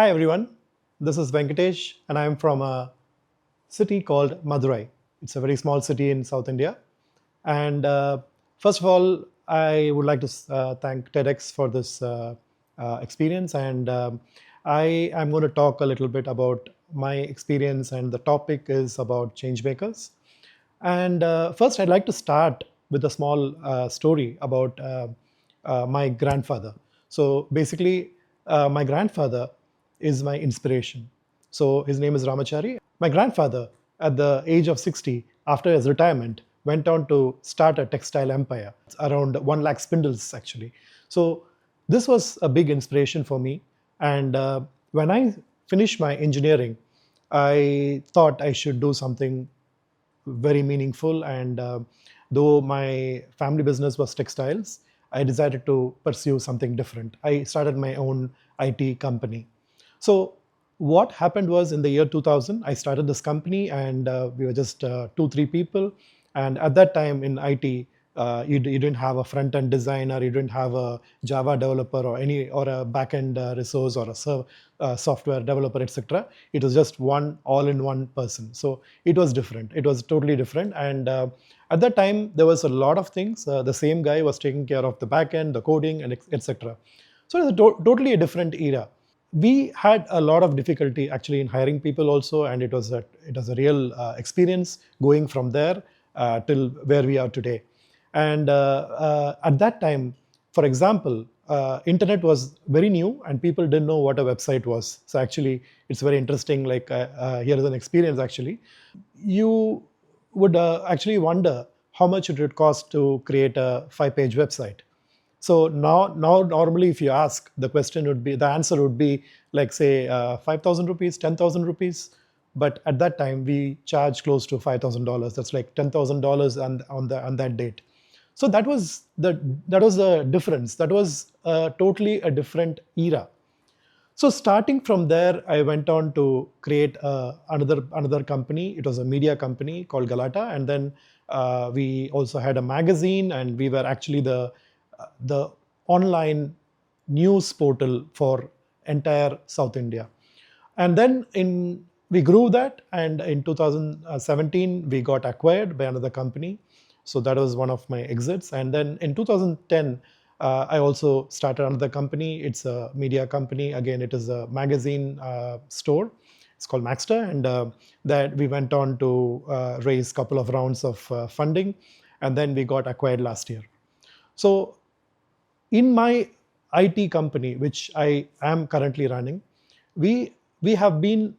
Hi everyone, this is Venkatesh and I am from a city called Madurai. It's a very small city in South India. And first of all, I would like to thank TEDx for this experience. And I am going to talk a little bit about my experience, and the topic is about change makers. And first, I'd like to start with a small story about my grandfather. So basically, my grandfather is my inspiration. So his name is Ramachari. My grandfather, at the age of 60, after his retirement, went on to start a textile empire, around 1 lakh spindles actually. So this was a big inspiration for me. And when I finished my engineering, I thought I should do something very meaningful. And though my family business was textiles, I decided to pursue something different. I started my own IT company. So what happened was, in the year 2000, I started this company, and we were just 2, 3 people. And at that time in IT, you didn't have a front-end designer, you didn't have a Java developer or a back-end resource or a software developer, etc. It was just one all-in-one person. So it was different. It was totally different. And at that time, there was a lot of things. The same guy was taking care of the back-end, the coding, and etc. So it was totally a different era. We had a lot of difficulty actually in hiring people also, and it was a real experience going from there till where we are today. And at that time, for example, internet was very new and people didn't know what a website was. So actually, it's very interesting. Like here is an experience actually. You would actually wonder how much it would cost to create a 5-page website. So now normally if you ask, the answer would be like, say, 5,000 rupees, 10,000 rupees. But at that time we charged close to $5,000. That's like $10,000 on that date. So that was the difference. That was totally a different era. So starting from there, I went on to create another company. It was a media company called Galatta, and then we also had a magazine, and we were actually the online news portal for entire South India. And then we grew that, and in 2017 we got acquired by another company. So that was one of my exits. And then in 2010, I also started another company. It's a media company. Again, it is a magazine store. It's called Magzter, and that we went on to raise a couple of rounds of funding, and then we got acquired last year. So in my IT company, which I am currently running, we have been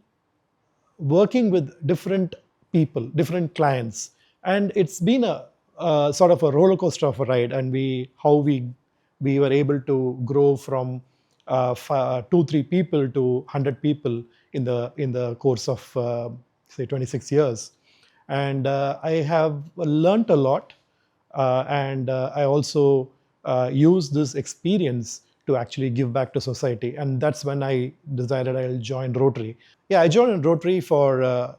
working with different people, different clients, and it's been a sort of a roller coaster of a ride. And how we were able to grow from 2, 3 people to 100 people in the course of say 26 years. And I have learned a lot, and I also use this experience to actually give back to society. And that's when I decided I'll join Rotary. Yeah, I joined Rotary for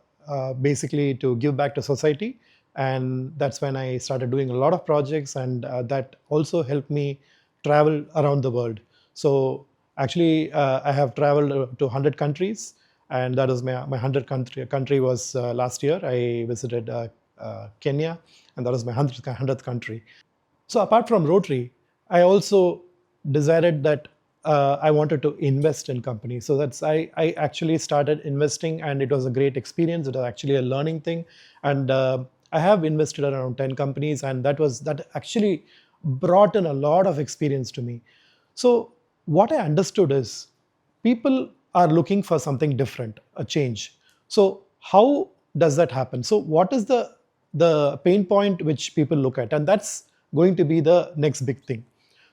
basically to give back to society. And that's when I started doing a lot of projects, and that also helped me travel around the world. So actually, I have traveled to 100 countries, and that is my 100th country was last year. I visited Kenya, and that was my 100th country. So apart from Rotary, I also decided that I wanted to invest in companies. So I actually started investing, and it was a great experience. It was actually a learning thing. And I have invested around 10 companies, and that actually brought in a lot of experience to me. So what I understood is people are looking for something different, a change. So how does that happen? So what is the pain point which people look at? And that's going to be the next big thing.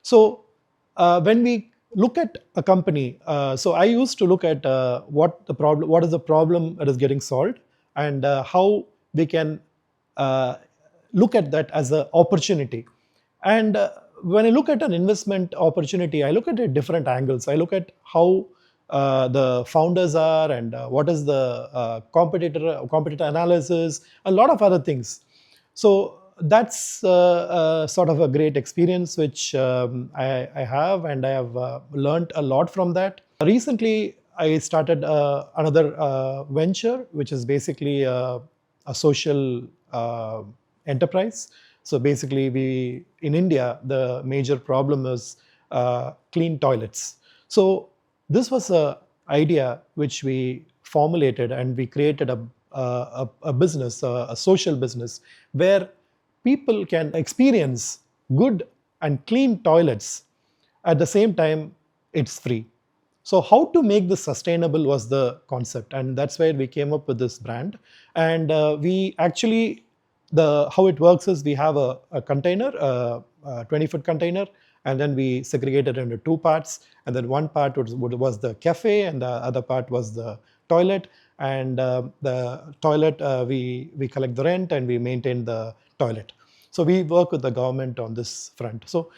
So when we look at a company, so I used to look at what is the problem that is getting solved, and how we can look at that as an opportunity. And when I look at an investment opportunity, I look at it different angles. I look at how the founders are, and what is the competitor analysis, a lot of other things. So that's sort of a great experience which I have, and I have learned a lot from that. Recently, I started another venture, which is basically a social enterprise. So basically, we in India, the major problem is clean toilets. So this was a idea which we formulated, and we created a business, a social business, where people can experience good and clean toilets. At the same time, it's free. So how to make this sustainable was the concept, and that's where we came up with this brand. And we actually, the how it works is we have a container, a 20-foot container, and then we segregate it into two parts. And then one part was the cafe, and the other part was the toilet. And the toilet, we collect the rent and we maintain the toilet. So we work with the government on this front. So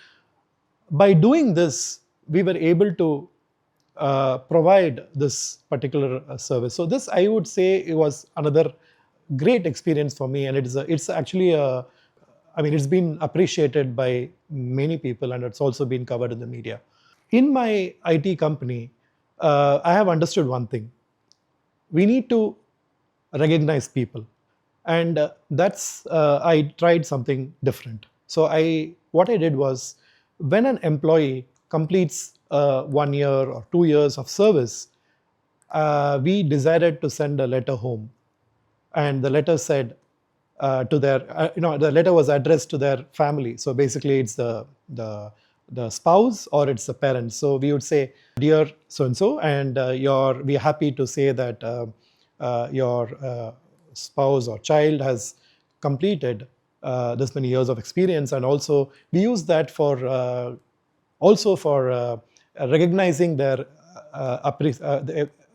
by doing this, we were able to provide this particular service. So this, I would say, it was another great experience for me, and it's actually I mean, it's been appreciated by many people, and it's also been covered in the media. In my IT company, I have understood one thing: we need to recognize people, and that's I tried something different. So what I did was, when an employee completes 1 year or 2 years of service, we decided to send a letter home, and the letter said to their, the letter was addressed to their family. So basically, it's the spouse or it's the parents. So we would say, dear so and so, and we're happy to say that your spouse or child has completed this many years of experience, and also we use that for also for recognizing their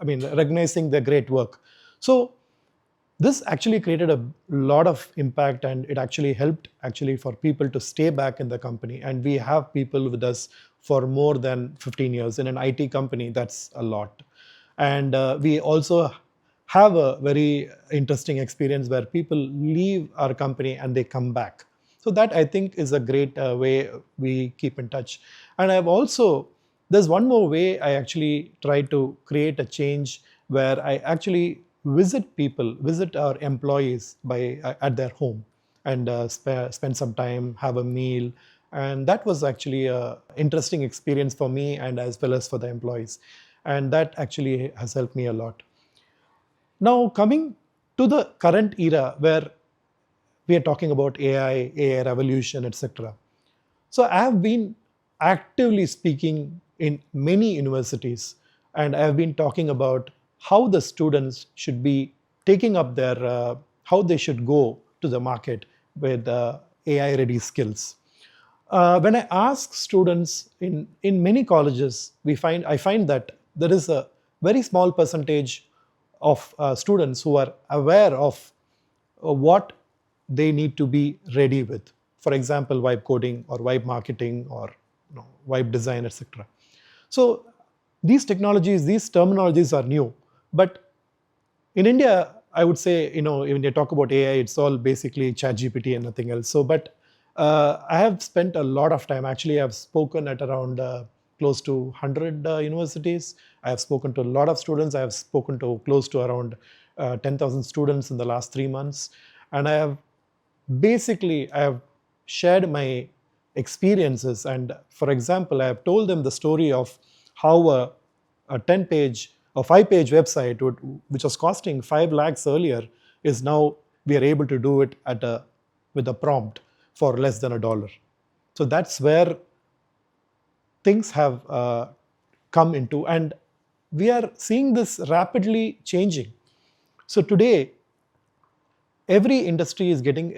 recognizing their great work. So this actually created a lot of impact, and it actually helped actually for people to stay back in the company. And we have people with us for more than 15 years. In an IT company, that's a lot. And we also have a very interesting experience where people leave our company and they come back. So that, I think, is a great way we keep in touch. And there's one more way I actually try to create a change, where I actually visit our employees at their home, and spend some time, have a meal. And that was actually a interesting experience for me, and as well as for the employees. And that actually has helped me a lot. Now, coming to the current era, where we are talking about AI revolution, etc. So I have been actively speaking in many universities, and I have been talking about how the students should be taking up how they should go to the market with AI-ready skills. When I ask students in many colleges, I find that there is a very small percentage of students who are aware of what they need to be ready with. For example, vibe coding or vibe marketing or vibe design, etc. So these technologies, these terminologies are new. But in India, I would say, when you talk about AI, it's all basically ChatGPT and nothing else. So, but I have spent a lot of time. Actually, I've spoken at around close to 100 universities. I have spoken to a lot of students. I have spoken to close to around 10,000 students in the last 3 months. And I have shared my experiences. And for example, I have told them the story of how a 10-page or 5-page website, which was costing 5 lakhs earlier, is now we are able to do it with a prompt for less than $1. So that's where things have come into, and we are seeing this rapidly changing. So today, every industry is getting,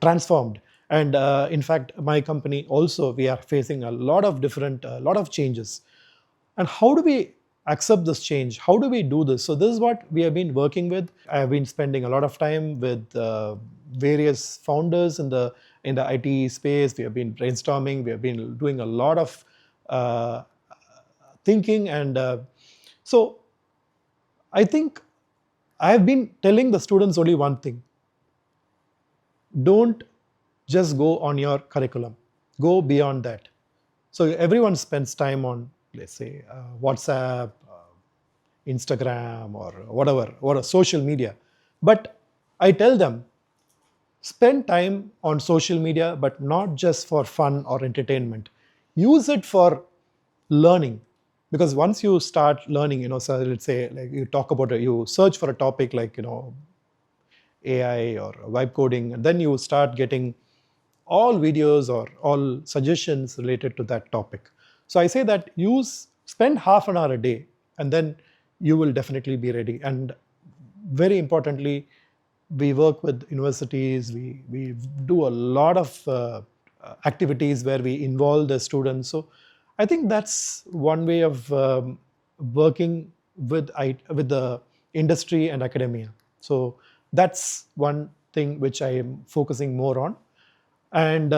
transformed. And in fact, my company also, we are facing a lot of changes. And how do we accept this change? How do we do this? So this is what we have been working with. I have been spending a lot of time with various founders in the IT space. We have been brainstorming. We have been doing a lot of thinking. And so I think I have been telling the students only one thing: don't just go on your curriculum, go beyond that. So everyone spends time on let's say WhatsApp, Instagram, or whatever, or a social media. But I tell them, spend time on social media, but not just for fun or entertainment. Use it for learning, because once you start learning, so let's say like you talk about you search for a topic like AI or vibe coding, and then you start getting all videos or all suggestions related to that topic. So I say that spend half an hour a day, and then you will definitely be ready. And very importantly, we work with universities, we do a lot of activities where we involve the students. So I think that's one way of working with the industry and academia. So that's one thing which I am focusing more on. And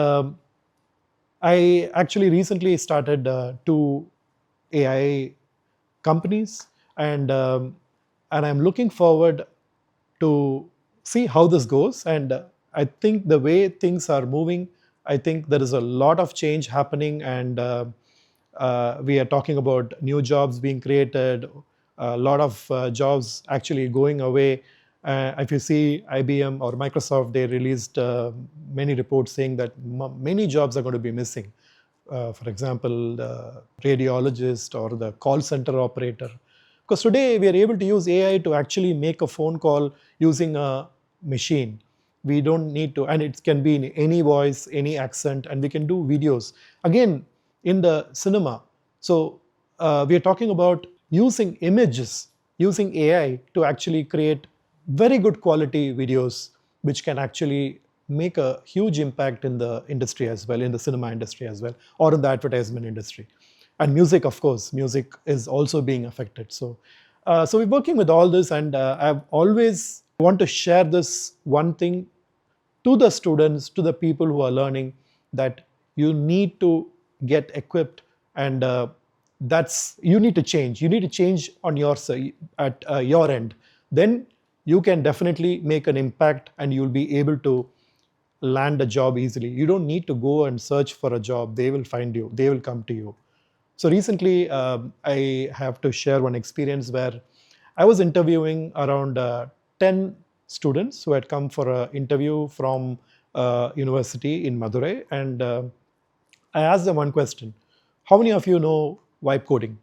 I actually recently started two AI companies, and I'm looking forward to see how this goes. And I think the way things are moving, I think there is a lot of change happening, and we are talking about new jobs being created, a lot of jobs actually going away. If you see IBM or Microsoft, they released many reports saying that many jobs are going to be missing. For example, the radiologist or the call center operator. Because today we are able to use AI to actually make a phone call using a machine. We don't need to, and it can be in any voice, any accent, and we can do videos. Again, in the cinema. So we are talking about using images, using AI to actually create very good quality videos, which can actually make a huge impact in the industry as well, in the cinema industry as well, or in the advertisement industry. And music, of course, music is also being affected. So we're working with all this, and I've always want to share this one thing to the students, to the people who are learning, that you need to get equipped, and you need to change. You need to change on at your end. Then you can definitely make an impact, and you'll be able to land a job easily. You don't need to go and search for a job. They will find you. They will come to you. So recently, I have to share one experience where I was interviewing around 10 students who had come for an interview from university in Madurai. And I asked them one question: how many of you know vibe coding?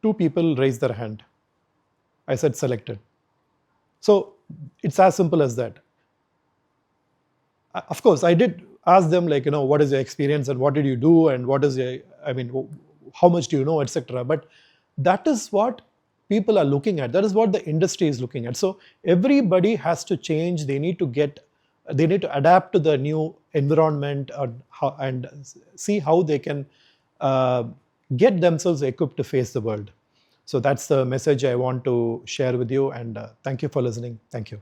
Two people raised their hand. I said selected. So it's as simple as that. Of course, I did ask them, like, what is your experience and what did you do and what is your, how much do you know, etc. But that is what people are looking at. That is what the industry is looking at. So everybody has to change. They need to adapt to the new environment, and see how they can get themselves equipped to face the world. So that's the message I want to share with you, and thank you for listening. Thank you.